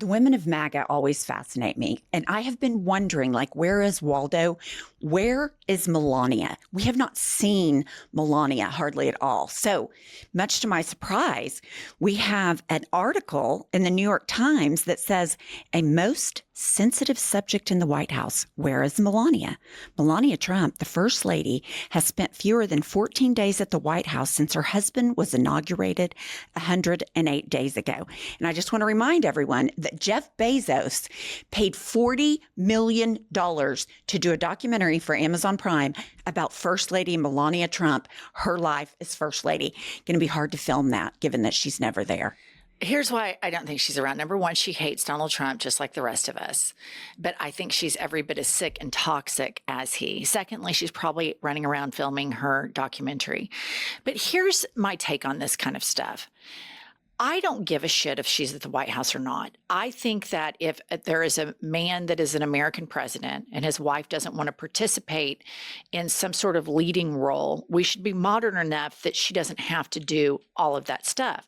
The women of MAGA always fascinate me. And I have been wondering, like, where is Waldo? Where is Melania? We have not seen Melania hardly at all. So, much to my surprise, we have an article in the New York Times that says a most sensitive subject in the White House. Where is Melania? Melania Trump, the first lady, has spent fewer than 14 days at the White House since her husband was inaugurated 108 days ago. And I just want to remind everyone that Jeff Bezos paid $40 million to do a documentary for Amazon Prime about First Lady Melania Trump, her life as First Lady. Going to be hard to film that, given that she's never there. Here's why I don't think she's around. Number one, she hates Donald Trump just like the rest of us. But I think she's every bit as sick and toxic as he. Secondly, she's probably running around filming her documentary. But here's my take on this kind of stuff. I don't give a shit if she's at the White House or not. I think that if there is a man that is an American president and his wife doesn't want to participate in some sort of leading role, we should be modern enough that she doesn't have to do all of that stuff.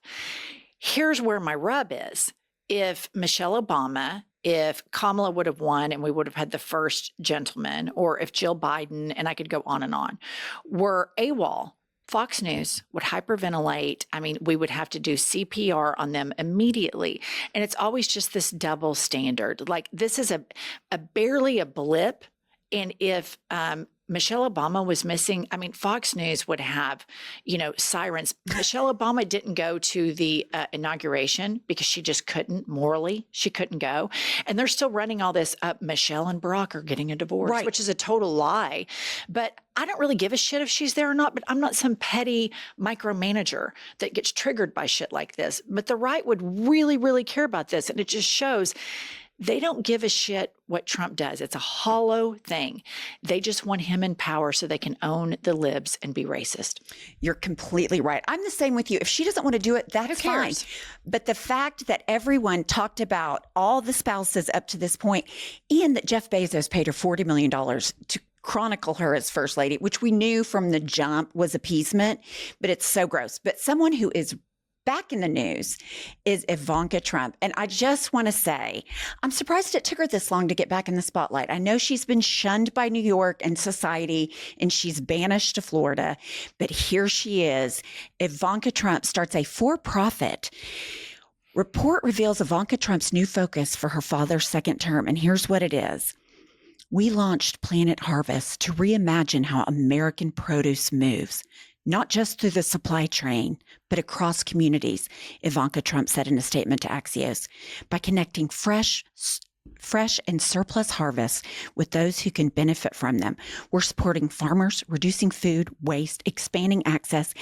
Here's where my rub is. If Michelle Obama, if Kamala would have won and we would have had the first gentleman, or if Jill Biden, and I could go on and on, were AWOL, Fox News would hyperventilate. I mean, we would have to do CPR on them immediately. And it's always just this double standard. Like, this is a barely a blip. And if Michelle Obama was missing, I mean, Fox News would have, sirens. Michelle Obama didn't go to the inauguration because she just couldn't morally. She couldn't go. And they're still running all this up. Michelle and Barack are getting a divorce, Right. which is a total lie. But I don't really give a shit if she's there or not, but I'm not some petty micromanager that gets triggered by shit like this. But the right would really, really care about this. And it just shows they don't give a shit what Trump does. It's a hollow thing. They just want him in power so they can own the libs and be racist. You're completely right. I'm the same with you. If she doesn't want to do it, that's fine. But the fact that everyone talked about all the spouses up to this point, and that Jeff Bezos paid her $40 million to chronicle her as First Lady, which we knew from the jump was appeasement, but it's so gross. But someone who is back in the news is Ivanka Trump. And I just want to say, I'm surprised it took her this long to get back in the spotlight. I know she's been shunned by New York and society, and she's banished to Florida. But here she is. Ivanka Trump starts a for-profit. Report reveals Ivanka Trump's new focus for her father's second term. And here's what it is. We launched Planet Harvest to reimagine how American produce moves. Not just through the supply chain, but across communities, Ivanka Trump said in a statement to Axios, by connecting fresh and surplus harvests with those who can benefit from them. We're supporting farmers, reducing food waste, expanding access,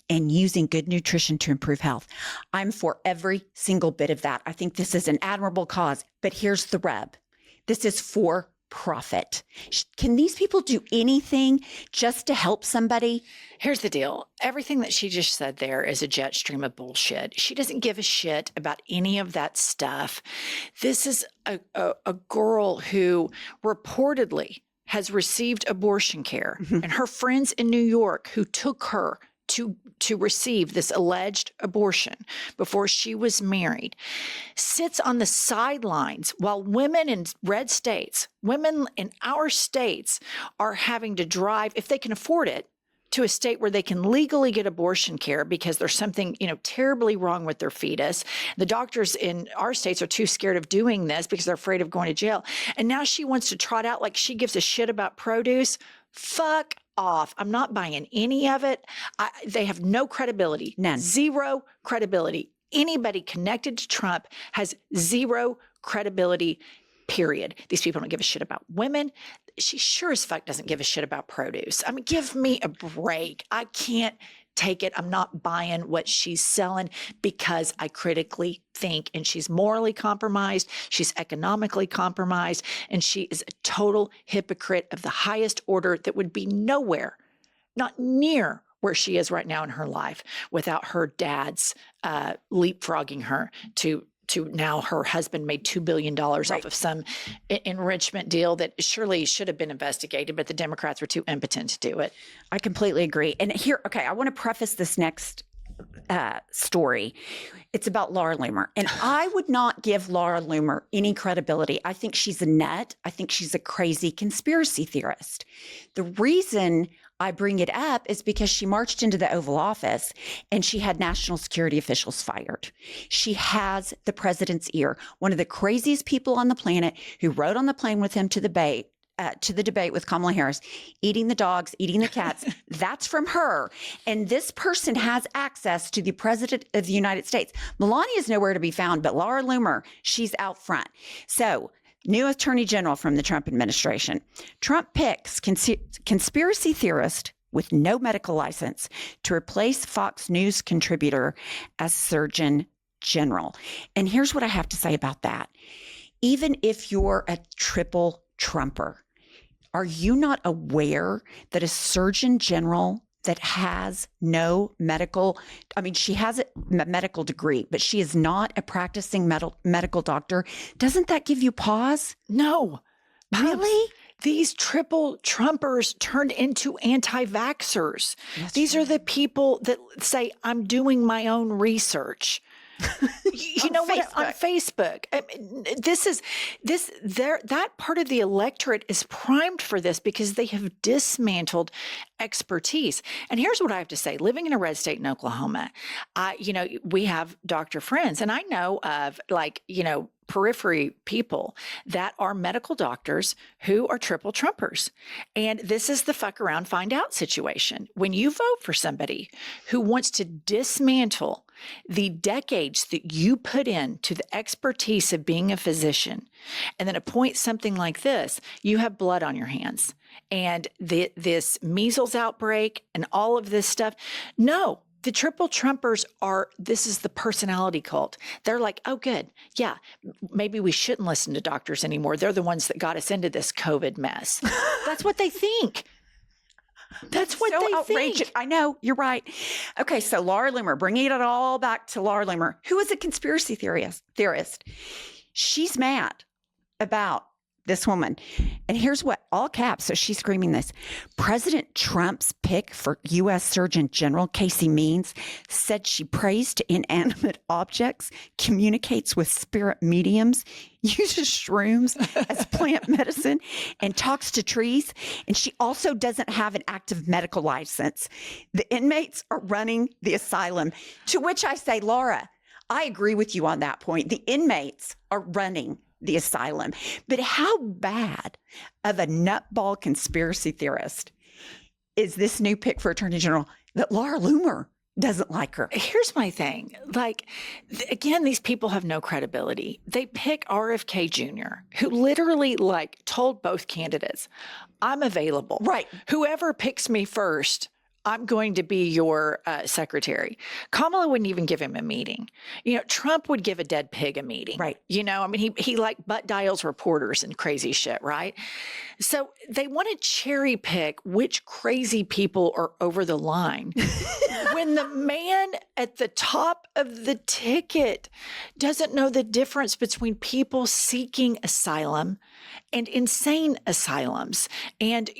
and using good nutrition to improve health. I'm for every single bit of that. I think this is an admirable cause, but here's the rub. This is for profit. Can these people do anything just to help somebody? Here's the deal. Everything that she just said there is a jet stream of bullshit. She doesn't give a shit about any of that stuff. This is a girl who reportedly has received abortion care, and her friends in New York who took her to receive this alleged abortion before she was married, sits on the sidelines while women in red states, women in our states are having to drive, if they can afford it, to a state where they can legally get abortion care because there's something, terribly wrong with their fetus. The doctors in our states are too scared of doing this because they're afraid of going to jail. And now she wants to trot out like she gives a shit about produce. Fuck off. I'm not buying any of it. They have no credibility. None. Zero credibility. Anybody connected to Trump has zero credibility, period. These people don't give a shit about women. She sure as fuck doesn't give a shit about produce. I mean, give me a break. I can't take it. I'm not buying what she's selling because I critically think, and she's morally compromised, she's economically compromised, and she is a total hypocrite of the highest order that would be nowhere, not near where she is right now in her life without her dad's leapfrogging her to now her husband made $2 billion off of some enrichment deal that surely should have been investigated, but the Democrats were too impotent to do it. I completely agree. And here, okay, I want to preface this next story. It's about Laura Loomer. And I would not give Laura Loomer any credibility. I think she's a nut. I think she's a crazy conspiracy theorist. The reason I bring it up is because she marched into the Oval Office and she had national security officials fired. She has the president's ear, one of the craziest people on the planet who rode on the plane with him to the debate with Kamala Harris, eating the dogs, eating the cats. That's from her. And this person has access to the president of the United States. Melania is nowhere to be found, but Laura Loomer, she's out front. So, new attorney general from the Trump administration. Trump picks conspiracy theorist with no medical license to replace Fox News contributor as Surgeon General. And here's what I have to say about that. Even if you're a triple Trumper, are you not aware that a Surgeon General that has no medical, she has a medical degree, but she is not a practicing medical doctor. Doesn't that give you pause? No. Really? These triple Trumpers turned into anti-vaxxers. These are the people that say, I'm doing my own research. You know what? On Facebook, that part of the electorate is primed for this because they have dismantled expertise. And here's what I have to say: living in a red state in Oklahoma, we have doctor friends, and I know of periphery people that are medical doctors who are triple Trumpers. And this is the fuck around, find out situation. When you vote for somebody who wants to dismantle the decades that you put into the expertise of being a physician and then appoint something like this, you have blood on your hands. And this measles outbreak and all of this stuff. No. The triple Trumpers this is the personality cult. They're like, oh, good. Yeah, maybe we shouldn't listen to doctors anymore. They're the ones that got us into this COVID mess. That's what they think. That's what they outrageous. Think. I know, you're right. Okay, so Laura Loomer, bringing it all back to Laura Loomer, who is a conspiracy theorist. She's mad about this woman. And here's what, all caps, so she's screaming this. President Trump's pick for U.S. Surgeon General, Casey Means, said she prays to inanimate objects, communicates with spirit mediums, uses shrooms as plant medicine, and talks to trees. And she also doesn't have an active medical license. The inmates are running the asylum, to which I say, Laura, I agree with you on that point. The inmates are running the asylum. But how bad of a nutball conspiracy theorist is this new pick for Attorney General that Laura Loomer doesn't like her? Here's my thing. Again, these people have no credibility. They pick RFK Jr., who literally told both candidates, I'm available. Right. Whoever picks me first, I'm going to be your secretary. Kamala wouldn't even give him a meeting. Trump would give a dead pig a meeting. Right. He butt dials reporters and crazy shit, right? So they want to cherry pick which crazy people are over the line when the man at the top of the ticket doesn't know the difference between people seeking asylum and insane asylums. And,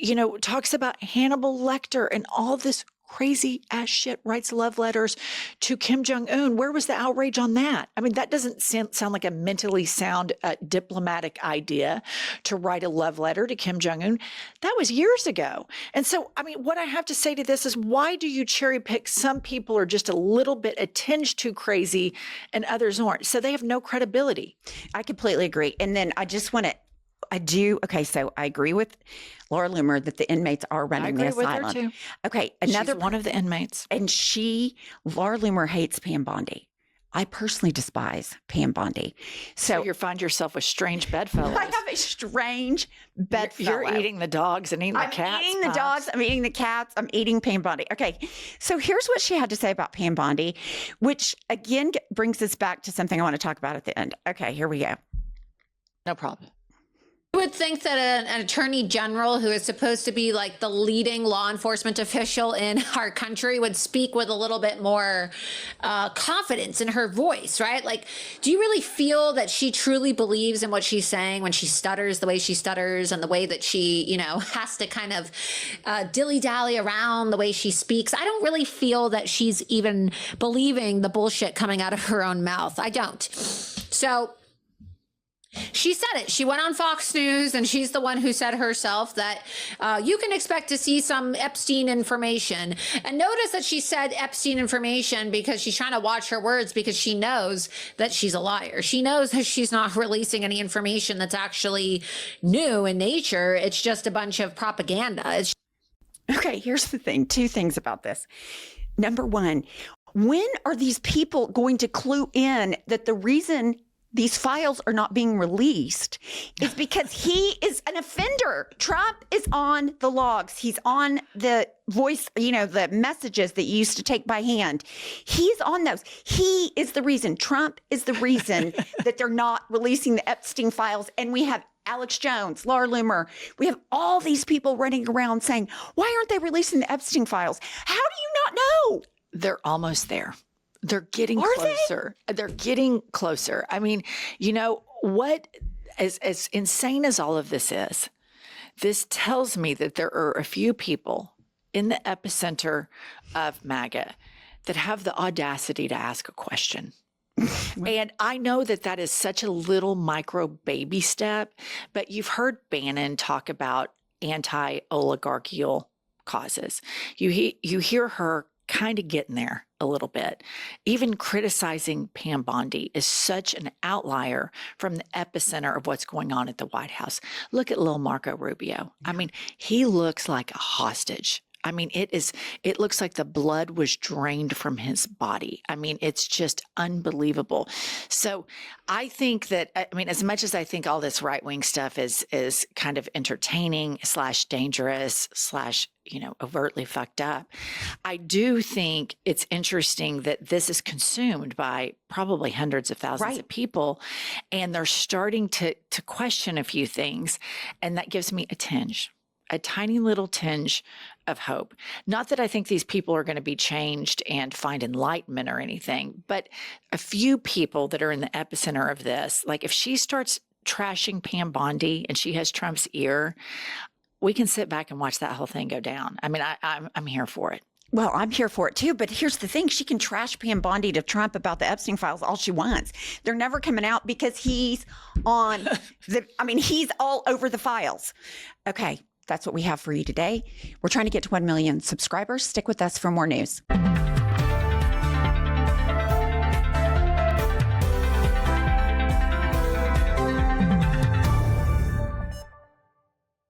talks about Hannibal Lecter and all this crazy ass shit, writes love letters to Kim Jong-un. Where was the outrage on that? That doesn't sound like a mentally sound diplomatic idea to write a love letter to Kim Jong-un. That was years ago. And so, what I have to say to this is, why do you cherry pick? Some people are just a little bit, a tinge too crazy and others aren't. So they have no credibility. I completely agree. And then I just want to, so I agree with Laura Loomer that the inmates are running the asylum. I agree with her too. Okay, she's one of the inmates. And Laura Loomer hates Pam Bondi. I personally despise Pam Bondi. So you find yourself with strange bedfellows. I have a strange bedfellow. You're eating the dogs and eating the cats. I'm eating the dogs. I'm eating the cats. I'm eating Pam Bondi. Okay, so here's what she had to say about Pam Bondi, which again brings us back to something I want to talk about at the end. Okay, here we go. No problem. I would think that an attorney general who is supposed to be like the leading law enforcement official in our country would speak with a little bit more confidence in her voice, right? Like, do you really feel that she truly believes in what she's saying when she stutters the way she stutters and the way that she, you know, has to kind of dilly-dally around the way she speaks? I don't really feel that she's even believing the bullshit coming out of her own mouth. I don't. So she said it. She went on Fox News, and she's the one who said herself that you can expect to see some Epstein information. And notice that she said Epstein information because she's trying to watch her words, because she knows that she's a liar. She knows that she's not releasing any information that's actually new in nature. It's just a bunch of propaganda. Okay, here's the thing. Two things about this. Number one, when are these people going to clue in that the reason these files are not being released is because he is an offender? Trump is on the logs. He's on the voice, you know, the messages that you used to take by hand. He's on those. He is the reason. Trump is the reason that they're not releasing the Epstein files. And we have Alex Jones, Laura Loomer. We have all these people running around saying, why aren't they releasing the Epstein files? How do you not know? They're almost there. They're getting closer. They're getting closer. I mean, you know, what, as insane as all of this is, this tells me that there are a few people in the epicenter of MAGA that have the audacity to ask a question. And I know that that is such a little micro baby step, but you've heard Bannon talk about anti-oligarchical causes. You hear her kind of getting there a little bit. Even criticizing Pam Bondi is such an outlier from the epicenter of what's going on at the White House. Look at little Marco Rubio. I mean, he looks like a hostage. I mean, it looks like the blood was drained from his body. I mean, it's just unbelievable. So I think that, I mean, as much as I think all this right-wing stuff is kind of entertaining / dangerous / you know, overtly fucked up, I do think it's interesting that this is consumed by probably hundreds of thousands of people, and they're starting to question a few things, and that gives me a tiny little tinge of hope. Not that I think these people are going to be changed and find enlightenment or anything, but a few people that are in the epicenter of this, like if she starts trashing Pam Bondi and she has Trump's ear, we can sit back and watch that whole thing go down. I mean, I'm here for it. Well, I'm here for it too, but here's the thing. She can trash Pam Bondi to Trump about the Epstein files all she wants. They're never coming out because he's on he's all over the files. Okay, that's what we have for you today. We're trying to get to 1 million subscribers. Stick with us for more news.